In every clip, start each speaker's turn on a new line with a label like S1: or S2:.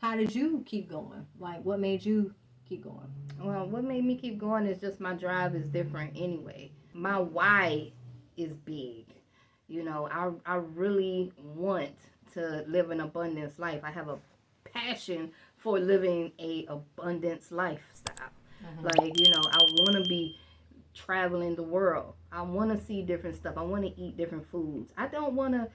S1: how did you keep going? Like, what made you keep going?
S2: Well, what made me keep going is just my drive is different anyway. My why is big. I really want to live an abundance life. I have a passion for living a abundance lifestyle. Like, I want to be traveling the world. I want to see different stuff. I want to eat different foods. I don't want to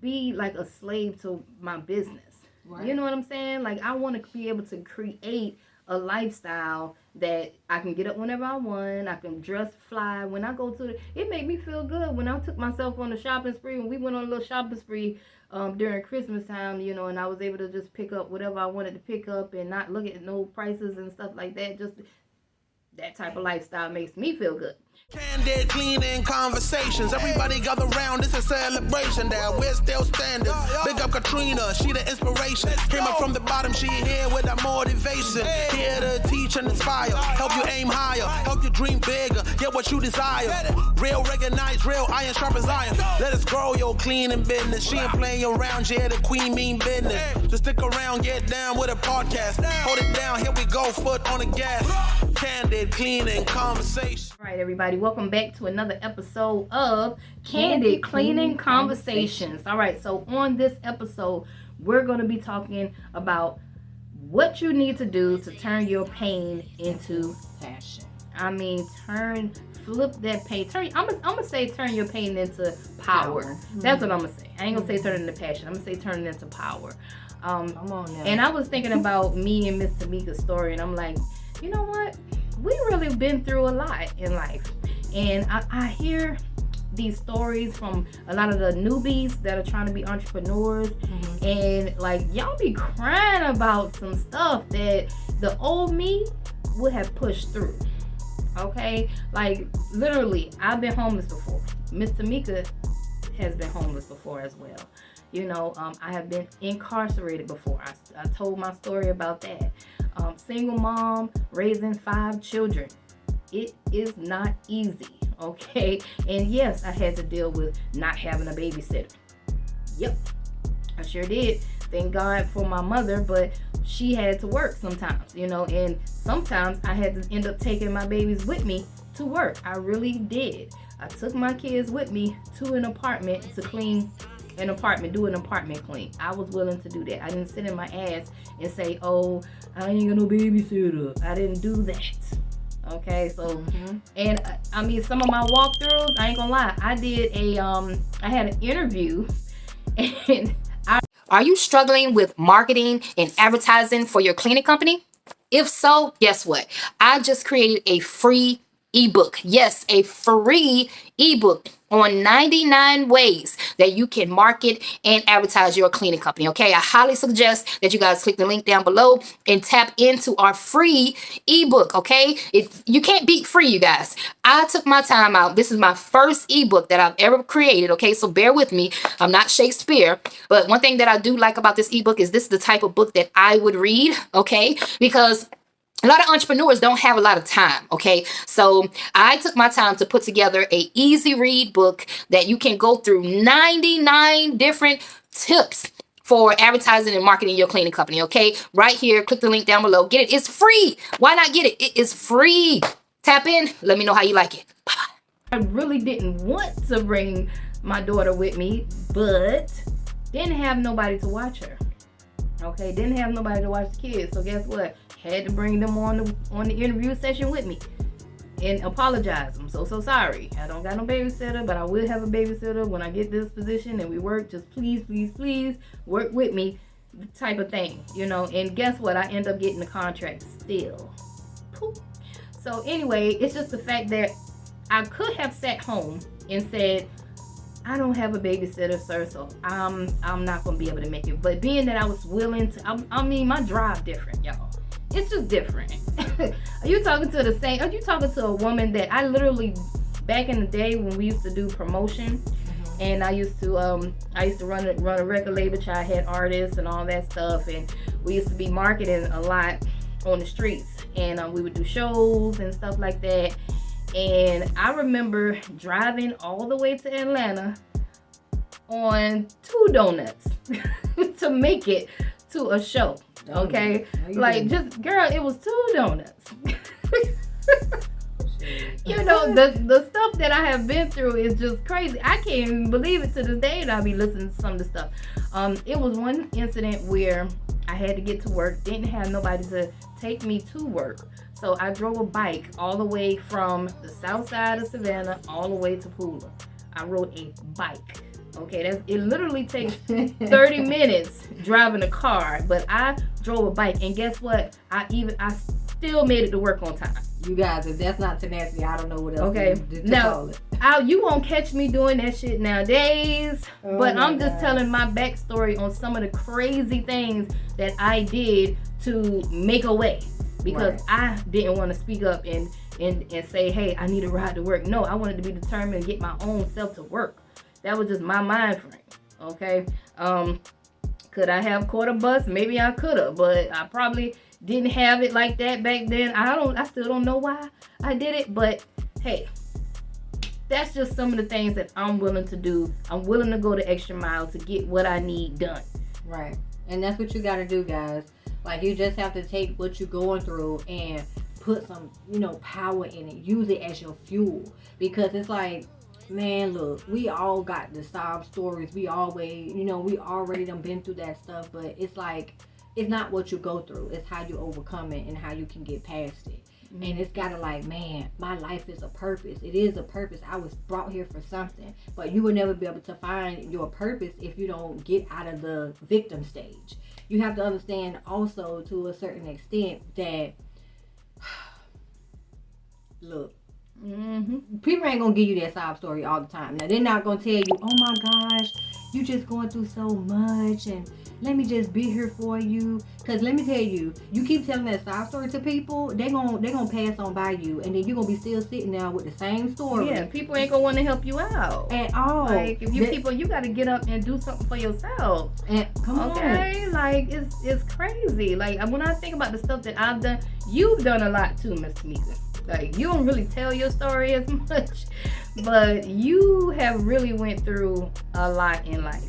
S2: be like a slave to my business. Right. You know what I'm saying? Like, I want to be able to create a lifestyle that I can get up whenever I want. I can dress fly. When I go to it made me feel good when I took myself on a shopping spree. When we went on a little shopping spree during Christmas time, and I was able to just pick up whatever I wanted to pick up and not look at no prices and stuff like that. Just that type of lifestyle makes me feel good.
S3: Candid, cleaning conversations. Everybody gather round, it's a celebration that we're still standing. Big up Katrina, she the inspiration. Came up from the bottom, she here with that motivation. Here to teach and inspire, help you aim higher, help you dream bigger, get what you desire. Real recognize, real iron sharp as iron. Let us grow your cleaning business. She ain't playing around, yeah, the queen mean business. Just stick around, get down with a podcast. Hold it down, here we go, foot on the gas. Candid, cleaning conversation.
S2: All right, everybody, welcome back to another episode of Candid Cleaning Conversations. All right, so on this episode, we're going to be talking about what you need to do to turn your pain into
S1: Passion.
S2: I mean, flip that pain. I'm gonna say turn your pain into power. Mm-hmm. That's what I'm gonna say. I ain't gonna say turn it into passion. I'm gonna say turn it into power.
S1: Come on now.
S2: And I was thinking about me and Miss Tamika's story, and I'm like, you know what? We really been through a lot in life. And I hear these stories from a lot of the newbies that are trying to be entrepreneurs. Mm-hmm. And like, y'all be crying about some stuff that the old me would have pushed through. Okay? Like, literally, I've been homeless before. Miss Tamika has been homeless before as well. I have been incarcerated before. I told my story about that. Single mom, raising 5 children. It is not easy, okay? And yes, I had to deal with not having a babysitter. Yep, I sure did. Thank God for my mother, but she had to work sometimes, and sometimes I had to end up taking my babies with me to work. I really did. I took my kids with me to an apartment to clean an apartment, do an apartment clean. I was willing to do that. I didn't sit in my ass and say, oh, I ain't got no babysitter. I didn't do that. Okay, so, and I mean, some of my walkthroughs, I ain't gonna lie, I had an interview, and
S4: Are you struggling with marketing and advertising for your cleaning company? If so, guess what? I just created a free ebook. Yes, a free ebook on 99 ways that you can market and advertise your cleaning company. Okay, I highly suggest that you guys click the link down below and tap into our free ebook. Okay, you can't beat free, you guys. I took my time out. This is my first ebook that I've ever created. Okay, so bear with me. I'm not Shakespeare, but one thing that I do like about this ebook is this is the type of book that I would read. Okay, because a lot of entrepreneurs don't have a lot of time, okay? So I took my time to put together a easy read book that you can go through 99 different tips for advertising and marketing your cleaning company, okay? Right here, click the link down below. Get it. It's free. Why not get it? It is free. Tap in. Let me know how you like it. Bye-bye.
S2: I really didn't want to bring my daughter with me, but didn't have nobody to watch her. Okay, didn't have nobody to watch the kids. So guess what? Had to bring them on the interview session with me and apologize. I'm so sorry. I don't got no babysitter, but I will have a babysitter when I get this position and we work. Just please work with me, type of thing, And guess what? I end up getting the contract still. Poof. So anyway, it's just the fact that I could have sat home and said, I don't have a babysitter, sir, so I'm not gonna be able to make it. But being that I was willing to, I mean, my drive different, y'all. It's just different. Are you talking to a woman that I literally, back in the day when we used to do promotion, and I used to run a record label, I had artists and all that stuff, and we used to be marketing a lot on the streets, and we would do shows and stuff like that. And I remember driving all the way to Atlanta on 2 donuts to make it to a show. Okay, like just girl, it was 2 donuts. You know, the stuff that I have been through is just crazy. I can't even believe it to this day, and I'll be listening to some of the stuff. It was one incident where I had to get to work, didn't have nobody to take me to work. So I drove a bike all the way from the south side of Savannah all the way to Pooler. I rode a bike. Okay, it literally takes 30 minutes driving a car, but I drove a bike, and guess what? I still made it to work on time.
S1: You guys, if that's not tenacity, I don't know what else
S2: okay.
S1: to
S2: now,
S1: call it.
S2: You won't catch me doing that shit nowadays, but I'm just
S1: God.
S2: telling my backstory on some of the crazy things that I did to make a way, because I didn't want to speak up and say, hey, I need a ride to work. No, I wanted to be determined and get my own self to work. That was just my mind frame. Okay. Could I have caught a bus? Maybe I could have, but I probably didn't have it like that back then. I still don't know why I did it, but hey, that's just some of the things that I'm willing to do. I'm willing to go the extra mile to get what I need done.
S1: Right. And that's what you got to do, guys. Like, you just have to take what you're going through and put some, power in it. Use it as your fuel. Because it's like, man, look, we all got the sob stories. We always, we already done been through that stuff. But it's like, it's not what you go through. It's how you overcome it and how you can get past it. Mm-hmm. And it's gotta like, man, my life is a purpose. It is a purpose. I was brought here for something. But you will never be able to find your purpose if you don't get out of the victim stage. You have to understand also to a certain extent that, look, people ain't gonna give you that sob story all the time. Now, they're not gonna tell you, oh my gosh, you just going through so much and let me just be here for you. Because let me tell you, you keep telling that sob story to people, they gonna pass on by you, and then you're gonna be still sitting there with the same story.
S2: Yeah, people ain't gonna want to help you out
S1: at all.
S2: Like, if you gotta get up and do something for yourself.
S1: And come on.
S2: Like, it's crazy. Like, when I think about the stuff that I've done, you've done a lot too, Mr. Mika. Like, you don't really tell your story as much, but you have really went through a lot in life.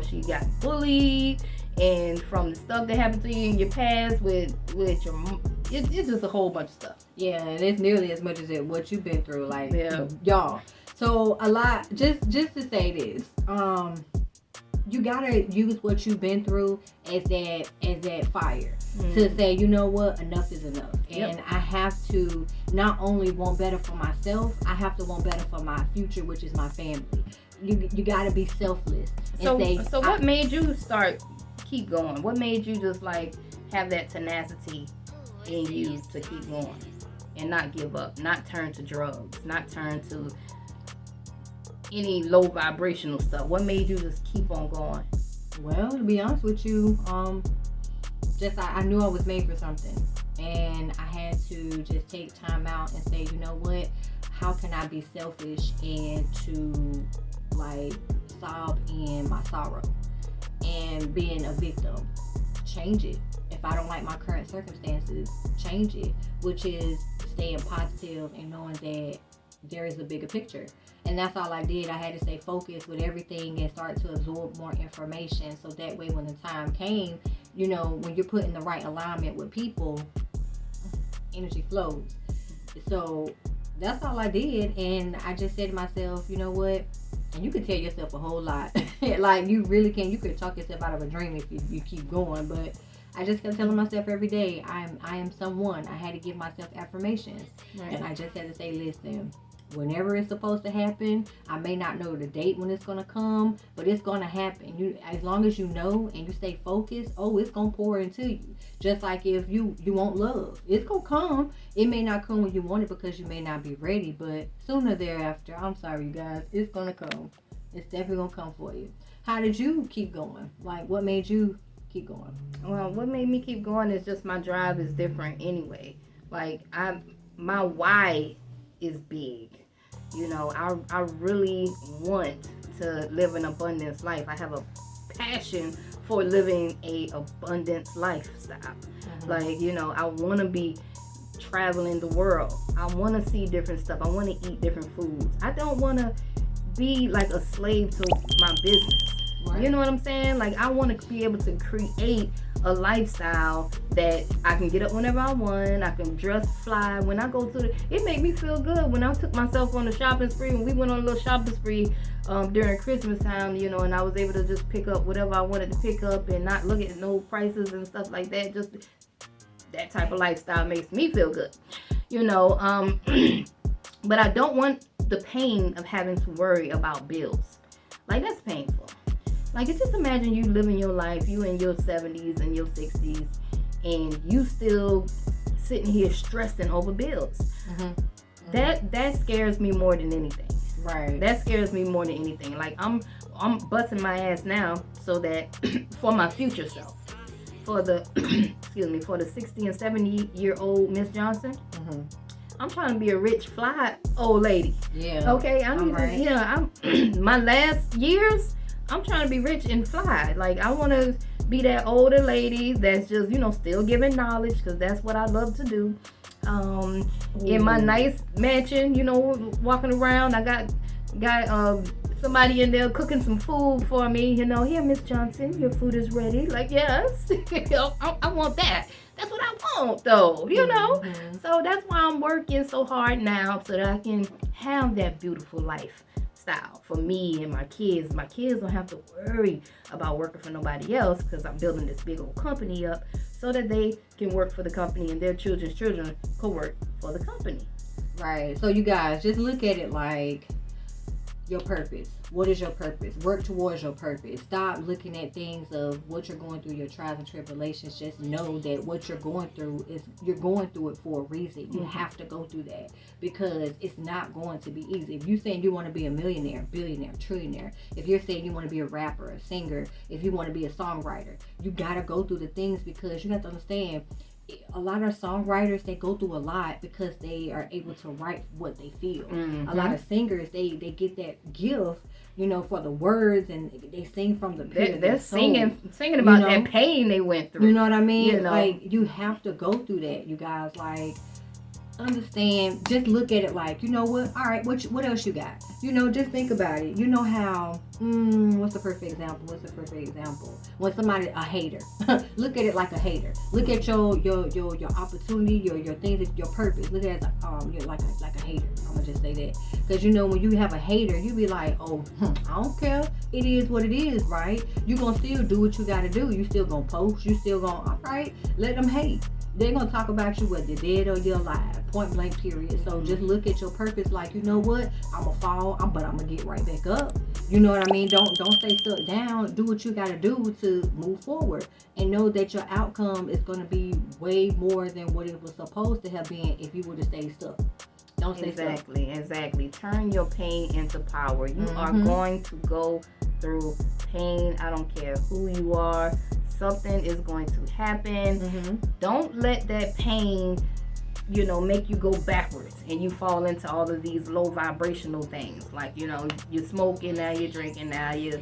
S2: She got bullied, and from the stuff that happened to you in your past with your, it's just a whole bunch of stuff.
S1: Yeah, and it's nearly as much as what you've been through, like, y'all. So a lot, just to say this, you gotta use what you've been through as that fire to say, you know what, enough is enough. And I have to not only want better for myself, I have to want better for my future, which is my family. You gotta be selfless.
S2: So what made you keep going? What made you just like have that tenacity in you to keep going and not give up, not turn to drugs, not turn to any low vibrational stuff? What made you just keep on going?
S1: Well, to be honest with you, I knew I was made for something, and I had to just take time out and say, you know what, how can I be selfish and to like sob in my sorrow and being a victim? Change it. If I don't like my current circumstances, change it, which is staying positive and knowing that there is a bigger picture. And that's all I did. I had to stay focused with everything and start to absorb more information, so that way when the time came, when you're put in the right alignment with people, energy flows. So that's all I did. And I just said to myself, you know what, and you can tell yourself a whole lot. Like, you really can. You could talk yourself out of a dream if you keep going. But I just kept telling myself every day, I am someone. I had to give myself affirmations. Right. And I just had to say, listen, whenever it's supposed to happen, I may not know the date when it's going to come, but it's going to happen. As long as you know and you stay focused, it's going to pour into you. Just like if you want love, it's going to come. It may not come when you want it because you may not be ready, but sooner thereafter, I'm sorry, you guys, it's going to come. It's definitely going to come for you. How did you keep going? Like, what made you keep going?
S2: Well, what made me keep going is just my drive is different anyway. Like, my why is big. I really want to live an abundance life. I have a passion for living a abundance lifestyle. Like, I want to be traveling the world. I want to see different stuff. I want to eat different foods. I don't want to be like a slave to my business. Right. You know what I'm saying? Like, I want to be able to create a lifestyle that I can get up whenever I want. I can dress fly. When I go to it made me feel good. When I took myself on a shopping spree, when we went on a little shopping spree during Christmas time, you know, and I was able to just pick up whatever I wanted to pick up and not look at no prices and stuff like that. Just that type of lifestyle makes me feel good, you know. But I don't want the pain of having to worry about bills. Like, that's painful. Like, just imagine you living your life, you in your 70s and your 60s, and you still sitting here stressing over bills. That scares me more than anything.
S1: Right.
S2: That scares me more than anything. Like, I'm busting my ass now so that for my future self, for the excuse me, for the 60 and 70-year-old Miss Johnson, I'm trying to be a rich, fly old lady.
S1: Yeah.
S2: Okay. I need to, yeah. I'm my last years, I'm trying to be rich and fly. Like, I want to be that older lady that's just, you know, still giving knowledge, because that's what I love to do. In my nice mansion, you know, walking around, I got somebody in there cooking some food for me. You know, here, Miss Johnson, your food is ready. Like, yes, I want that. That's what I want, though, you know. So that's why I'm working so hard now, so that I can have that beautiful lifestyle for me and my kids. My kids don't have to worry about working for nobody else, because I'm building this big old company up so that they can work for the company and their children's children can work for the company.
S1: Right. So you guys, just look at it like your purpose. What is your purpose? Work towards your purpose. Stop looking at things of what you're going through, your trials and tribulations. Just know that what you're going through is, you're going through it for a reason. You have to go through that, because it's not going to be easy. If you're saying you want to be a millionaire, billionaire, trillionaire, if you're saying you want to be a rapper, a singer, if you want to be a songwriter, you got to go through the things, because you have to understand, a lot of songwriters, they go through a lot because they are able to write what they feel. A lot of singers, they get that gift, you know, for the words, and they sing from the pit of
S2: They're
S1: their soul.
S2: singing about,
S1: you know?
S2: that pain they went through.
S1: You know what I mean?
S2: You know?
S1: Like, you have to go through that, you guys. Like, understand, just look at it like, you know what, all right, what else you got? You know, just think about it. You know how, what's the perfect example? When somebody, a hater, look at it like a hater. Look at your opportunity, your things, your purpose. Look at it you're like a hater. I'm gonna just say that, because you know, when you have a hater, you be like, oh, I don't care. It is what it is, right? You gonna still do what you gotta do. You still gonna post. You still gonna, all right, let them hate. They're going to talk about you whether you're dead or you're alive. Point blank, period. So just look at your purpose like, you know what? I'm going to fall, but I'm going to get right back up. You know what I mean? Don't stay stuck down. Do what you got to do to move forward. And know that your outcome is going to be way more than what it was supposed to have been if you would have stayed stuck. Don't stay stuck.
S2: Exactly. Turn your pain into power. You are going to go through pain. I don't care who you are. Something is going to happen. Don't let that pain, you know, make you go backwards and you fall into all of these low vibrational things. Like, you know, you're smoking now, you're drinking now, you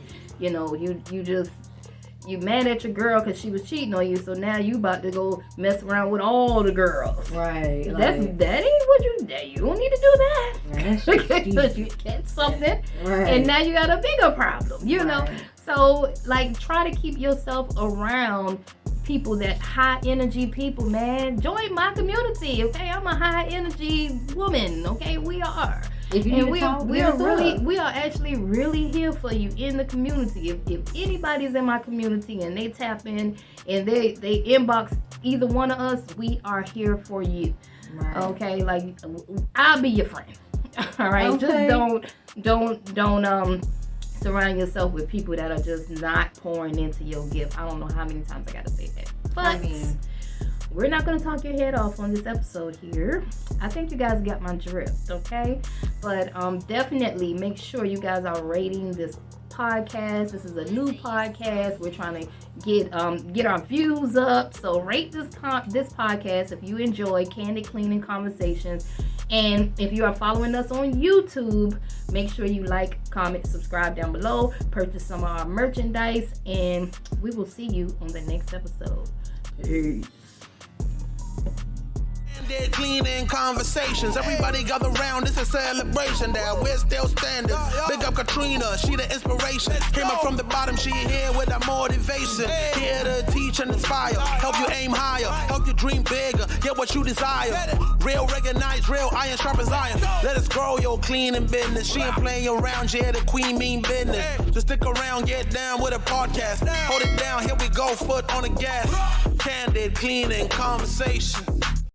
S2: mad at your girl because she was cheating on you, so now you about to go mess around with all the girls.
S1: Right.
S2: That ain't what you don't need to do that. Because you get something, and now you got a bigger problem, you know. So, like, try to keep yourself around people that high energy people, man. Join my community, okay? I'm a high energy woman, okay? We are. And we are actually really here for you in the community. If anybody's in my community and they tap in and they inbox either one of us, we are here for you. Right. Okay? Like, I'll be your friend. All right? Okay. Just don't surround yourself with people that are just not pouring into your gift. I don't know how many times I gotta say that. But we're not gonna talk your head off on this episode here. I think you guys got my drift, okay? But definitely make sure you guys are rating this podcast. This is a new podcast. We're trying to get our views up. So rate this podcast if you enjoy Candid Cleaning Conversations. And if you are following us on YouTube, make sure you like, comment, subscribe down below, purchase some of our merchandise, and we will see you on the next episode. Peace.
S3: Candid cleaning conversations. Everybody gather round, it's a celebration that we're still standing. Big up Katrina, she the inspiration. Came up from the bottom, she here with that motivation. Here to teach and inspire, help you aim higher, help you dream bigger, get what you desire. Real recognize, real iron sharp as iron. Let us grow your cleaning business. She ain't playing around, yeah, the queen mean business. Just stick around, get down with a podcast. Hold it down, here we go, foot on the gas. Candid cleaning conversation.